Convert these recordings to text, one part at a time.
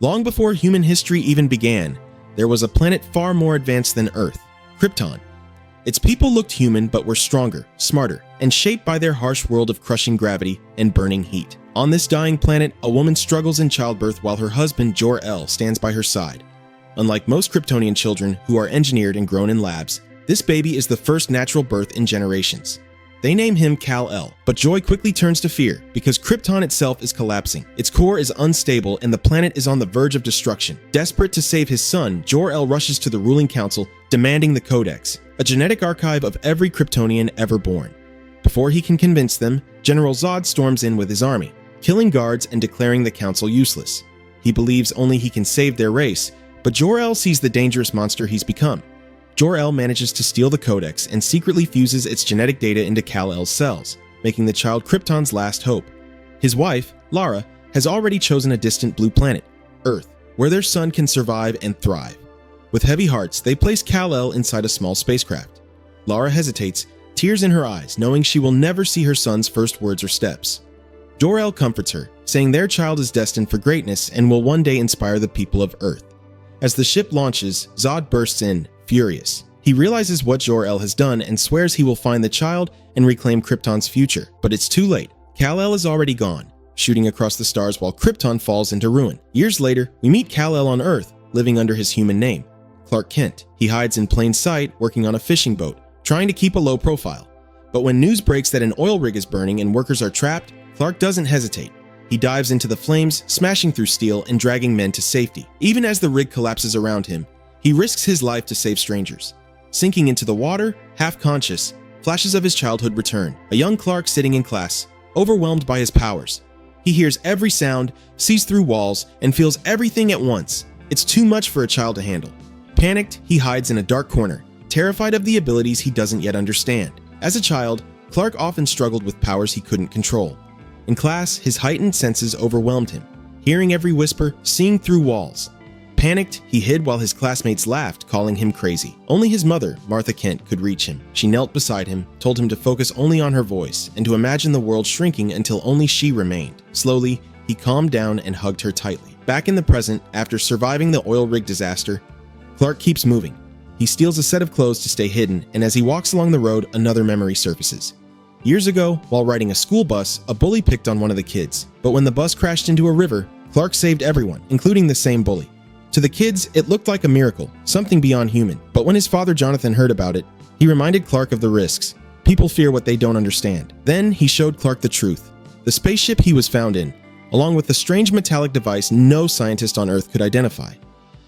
Long before human history even began, there was a planet far more advanced than Earth, Krypton. Its people looked human but were stronger, smarter, and shaped by their harsh world of crushing gravity and burning heat. On this dying planet, a woman struggles in childbirth while her husband, Jor-El, stands by her side. Unlike most Kryptonian children who are engineered and grown in labs, this baby is the first natural birth in generations. They name him Kal-El, but joy quickly turns to fear because Krypton itself is collapsing. Its core is unstable and the planet is on the verge of destruction. Desperate to save his son, Jor-El rushes to the ruling council, demanding the Codex, a genetic archive of every Kryptonian ever born. Before he can convince them, General Zod storms in with his army, killing guards and declaring the council useless. He believes only he can save their race, but Jor-El sees the dangerous monster he's become. Jor-El manages to steal the Codex and secretly fuses its genetic data into Kal-El's cells, making the child Krypton's last hope. His wife, Lara, has already chosen a distant blue planet, Earth, where their son can survive and thrive. With heavy hearts, they place Kal-El inside a small spacecraft. Lara hesitates, tears in her eyes, knowing she will never see her son's first words or steps. Jor-El comforts her, saying their child is destined for greatness and will one day inspire the people of Earth. As the ship launches, Zod bursts in, furious. He realizes what Jor-El has done and swears he will find the child and reclaim Krypton's future. But it's too late. Kal-El is already gone, shooting across the stars while Krypton falls into ruin. Years later, we meet Kal-El on Earth, living under his human name, Clark Kent. He hides in plain sight, working on a fishing boat, trying to keep a low profile. But when news breaks that an oil rig is burning and workers are trapped, Clark doesn't hesitate. He dives into the flames, smashing through steel and dragging men to safety. Even as the rig collapses around him, he risks his life to save strangers. Sinking into the water, half conscious, flashes of his childhood return. A young Clark sitting in class, overwhelmed by his powers. He hears every sound, sees through walls, and feels everything at once. It's too much for a child to handle. Panicked, he hides in a dark corner, terrified of the abilities he doesn't yet understand. As a child, Clark often struggled with powers he couldn't control. In class, his heightened senses overwhelmed him, hearing every whisper, seeing through walls. Panicked, he hid while his classmates laughed, calling him crazy. Only his mother, Martha Kent, could reach him. She knelt beside him, told him to focus only on her voice and to imagine the world shrinking until only she remained. Slowly, he calmed down and hugged her tightly. Back in the present, after surviving the oil rig disaster, Clark keeps moving. He steals a set of clothes to stay hidden, and as he walks along the road, another memory surfaces. Years ago, while riding a school bus, a bully picked on one of the kids. But when the bus crashed into a river, Clark saved everyone, including the same bully. To the kids, it looked like a miracle, something beyond human. But when his father Jonathan heard about it, he reminded Clark of the risks. People fear what they don't understand. Then he showed Clark the truth. The spaceship he was found in, along with the strange metallic device no scientist on Earth could identify.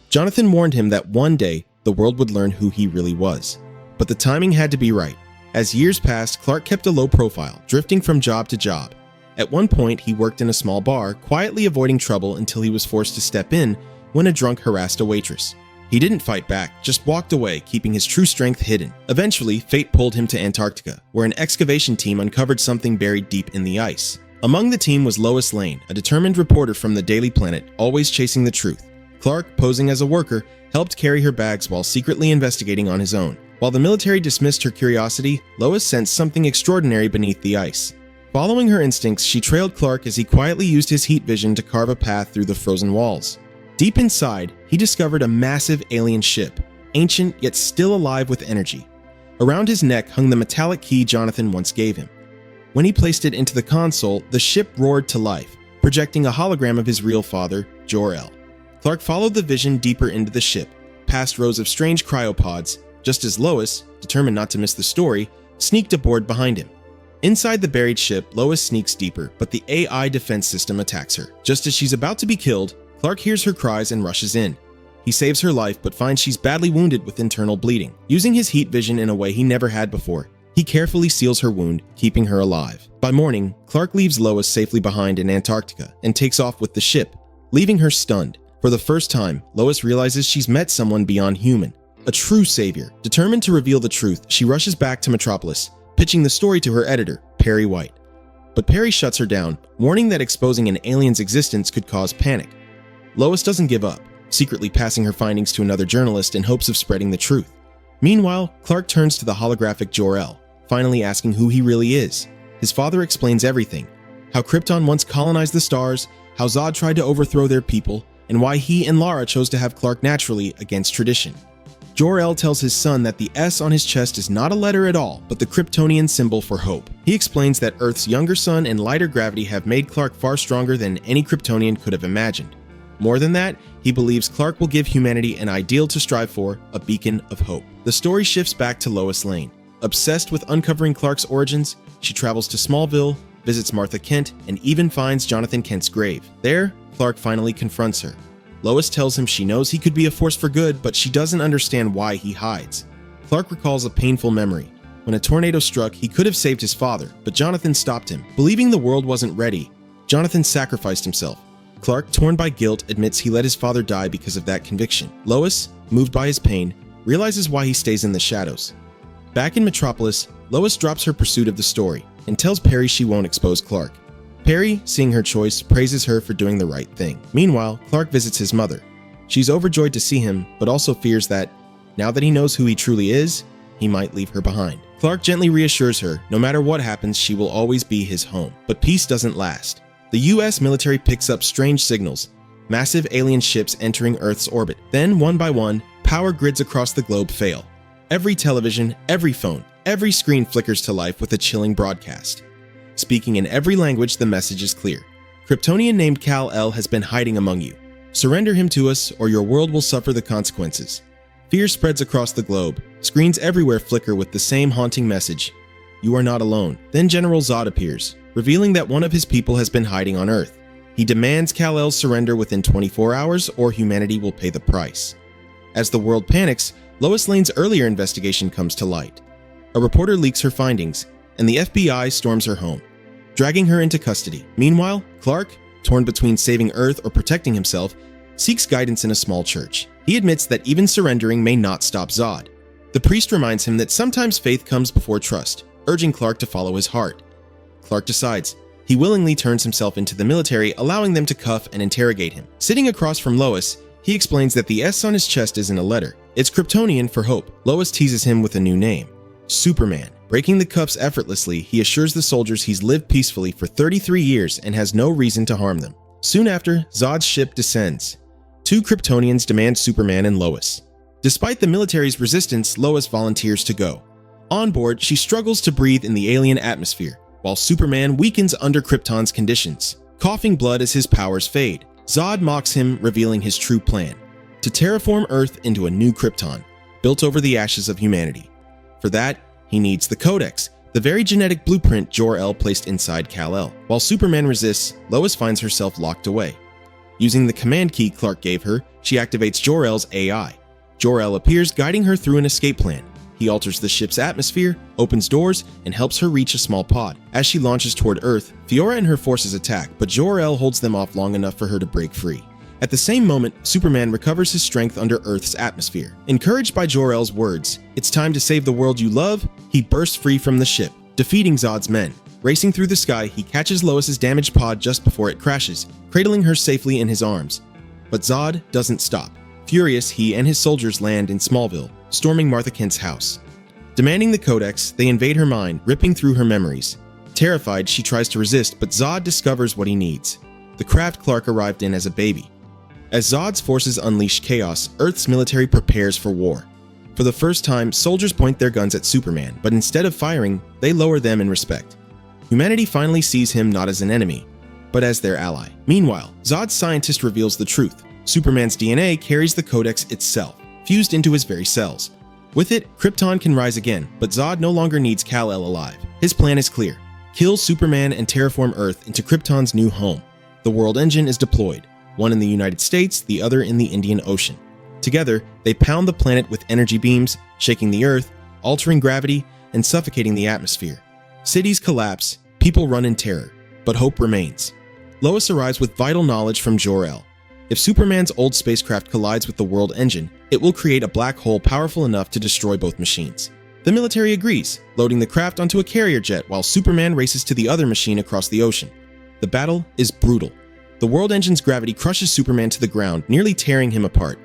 Jonathan warned him that one day, the world would learn who he really was. But the timing had to be right. As years passed, Clark kept a low profile, drifting from job to job. At one point, he worked in a small bar, quietly avoiding trouble until he was forced to step in when a drunk harassed a waitress. He didn't fight back, just walked away, keeping his true strength hidden. Eventually, fate pulled him to Antarctica, where an excavation team uncovered something buried deep in the ice. Among the team was Lois Lane, a determined reporter from the Daily Planet, always chasing the truth. Clark, posing as a worker, helped carry her bags while secretly investigating on his own. While the military dismissed her curiosity, Lois sensed something extraordinary beneath the ice. Following her instincts, she trailed Clark as he quietly used his heat vision to carve a path through the frozen walls. Deep inside, he discovered a massive alien ship, ancient yet still alive with energy. Around his neck hung the metallic key Jonathan once gave him. When he placed it into the console, the ship roared to life, projecting a hologram of his real father, Jor-El. Clark followed the vision deeper into the ship, past rows of strange cryopods, just as Lois, determined not to miss the story, sneaked aboard behind him. Inside the buried ship, Lois sneaks deeper, but the AI defense system attacks her. Just as she's about to be killed, Clark hears her cries and rushes in. He saves her life, but finds she's badly wounded with internal bleeding. Using his heat vision in a way he never had before, he carefully seals her wound, keeping her alive. By morning, Clark leaves Lois safely behind in Antarctica and takes off with the ship, leaving her stunned. For the first time, Lois realizes she's met someone beyond human, a true savior. Determined to reveal the truth, she rushes back to Metropolis, pitching the story to her editor, Perry White. But Perry shuts her down, warning that exposing an alien's existence could cause panic. Lois doesn't give up, secretly passing her findings to another journalist in hopes of spreading the truth. Meanwhile, Clark turns to the holographic Jor-El, finally asking who he really is. His father explains everything: how Krypton once colonized the stars, how Zod tried to overthrow their people, and why he and Lara chose to have Clark naturally against tradition. Jor-El tells his son that the S on his chest is not a letter at all, but the Kryptonian symbol for hope. He explains that Earth's younger sun and lighter gravity have made Clark far stronger than any Kryptonian could have imagined. More than that, he believes Clark will give humanity an ideal to strive for, a beacon of hope. The story shifts back to Lois Lane. Obsessed with uncovering Clark's origins, she travels to Smallville, visits Martha Kent, and even finds Jonathan Kent's grave. There, Clark finally confronts her. Lois tells him she knows he could be a force for good, but she doesn't understand why he hides. Clark recalls a painful memory. When a tornado struck, he could have saved his father, but Jonathan stopped him. Believing the world wasn't ready, Jonathan sacrificed himself. Clark, torn by guilt, admits he let his father die because of that conviction. Lois, moved by his pain, realizes why he stays in the shadows. Back in Metropolis, Lois drops her pursuit of the story and tells Perry she won't expose Clark. Perry, seeing her choice, praises her for doing the right thing. Meanwhile, Clark visits his mother. She's overjoyed to see him, but also fears that, now that he knows who he truly is, he might leave her behind. Clark gently reassures her, no matter what happens, she will always be his home. But peace doesn't last. The US military picks up strange signals, massive alien ships entering Earth's orbit. Then, one by one, power grids across the globe fail. Every television, every phone, every screen flickers to life with a chilling broadcast. Speaking in every language, the message is clear. Kryptonian named Kal-El has been hiding among you. Surrender him to us, or your world will suffer the consequences. Fear spreads across the globe. Screens everywhere flicker with the same haunting message. You are not alone. Then General Zod appears, revealing that one of his people has been hiding on Earth. He demands Kal-El's surrender within 24 hours, or humanity will pay the price. As the world panics, Lois Lane's earlier investigation comes to light. A reporter leaks her findings, and the FBI storms her home, dragging her into custody. Meanwhile, Clark, torn between saving Earth or protecting himself, seeks guidance in a small church. He admits that even surrendering may not stop Zod. The priest reminds him that sometimes faith comes before trust, urging Clark to follow his heart. Clark decides. He willingly turns himself into the military, allowing them to cuff and interrogate him. Sitting across from Lois, he explains that the S on his chest isn't a letter. It's Kryptonian for hope. Lois teases him with a new name, Superman. Breaking the cuffs effortlessly, he assures the soldiers he's lived peacefully for 33 years and has no reason to harm them. Soon after, Zod's ship descends. Two Kryptonians demand Superman and Lois. Despite the military's resistance, Lois volunteers to go. On board, she struggles to breathe in the alien atmosphere, while Superman weakens under Krypton's conditions, coughing blood as his powers fade. Zod mocks him, revealing his true plan: to terraform Earth into a new Krypton, built over the ashes of humanity. For that, he needs the Codex, the very genetic blueprint Jor-El placed inside Kal-El. While Superman resists, Lois finds herself locked away. Using the command key Clark gave her, she activates Jor-El's AI. Jor-El appears, guiding her through an escape plan. He alters the ship's atmosphere, opens doors, and helps her reach a small pod. As she launches toward Earth, Fiora and her forces attack, but Jor-El holds them off long enough for her to break free. At the same moment, Superman recovers his strength under Earth's atmosphere. Encouraged by Jor-El's words, "It's time to save the world you love," he bursts free from the ship, defeating Zod's men. Racing through the sky, he catches Lois's damaged pod just before it crashes, cradling her safely in his arms. But Zod doesn't stop. Furious, he and his soldiers land in Smallville, storming Martha Kent's house. Demanding the Codex, they invade her mind, ripping through her memories. Terrified, she tries to resist, but Zod discovers what he needs: the craft Clark arrived in as a baby. As Zod's forces unleash chaos, Earth's military prepares for war. For the first time, soldiers point their guns at Superman, but instead of firing, they lower them in respect. Humanity finally sees him not as an enemy, but as their ally. Meanwhile, Zod's scientist reveals the truth. Superman's DNA carries the Codex itself, fused into his very cells. With it, Krypton can rise again, but Zod no longer needs Kal-El alive. His plan is clear: kill Superman and terraform Earth into Krypton's new home. The World Engine is deployed, one in the United States, the other in the Indian Ocean. Together, they pound the planet with energy beams, shaking the Earth, altering gravity, and suffocating the atmosphere. Cities collapse, people run in terror, but hope remains. Lois arrives with vital knowledge from Jor-El. If Superman's old spacecraft collides with the World Engine, it will create a black hole powerful enough to destroy both machines. The military agrees, loading the craft onto a carrier jet while Superman races to the other machine across the ocean. The battle is brutal. The World Engine's gravity crushes Superman to the ground, nearly tearing him apart.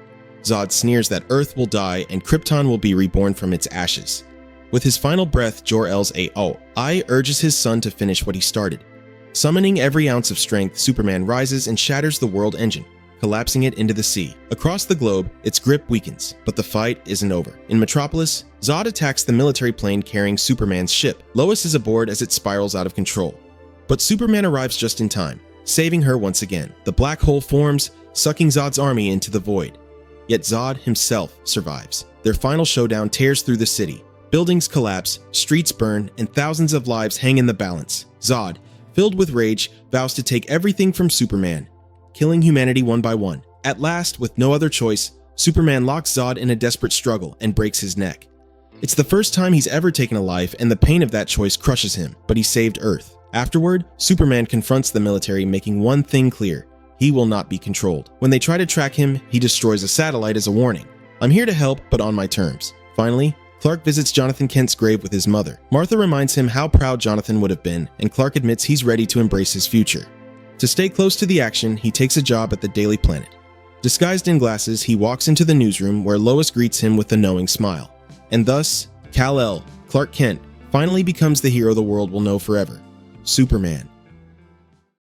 Zod sneers that Earth will die and Krypton will be reborn from its ashes. With his final breath, Jor-El's AI urges his son to finish what he started. Summoning every ounce of strength, Superman rises and shatters the World Engine, collapsing it into the sea. Across the globe, its grip weakens, but the fight isn't over. In Metropolis, Zod attacks the military plane carrying Superman's ship. Lois is aboard as it spirals out of control. But Superman arrives just in time, saving her once again. The black hole forms, sucking Zod's army into the void. Yet Zod himself survives. Their final showdown tears through the city. Buildings collapse, streets burn, and thousands of lives hang in the balance. Zod, filled with rage, vows to take everything from Superman, killing humanity one by one. At last, with no other choice, Superman locks Zod in a desperate struggle and breaks his neck. It's the first time he's ever taken a life, and the pain of that choice crushes him, but he saved Earth. Afterward, Superman confronts the military, making one thing clear: he will not be controlled. When they try to track him, he destroys a satellite as a warning. I'm here to help, but on my terms. Finally, Clark visits Jonathan Kent's grave with his mother. Martha reminds him how proud Jonathan would have been, and Clark admits he's ready to embrace his future. To stay close to the action, he takes a job at the Daily Planet. Disguised in glasses, he walks into the newsroom where Lois greets him with a knowing smile. And thus, Kal-El, Clark Kent, finally becomes the hero the world will know forever: Superman.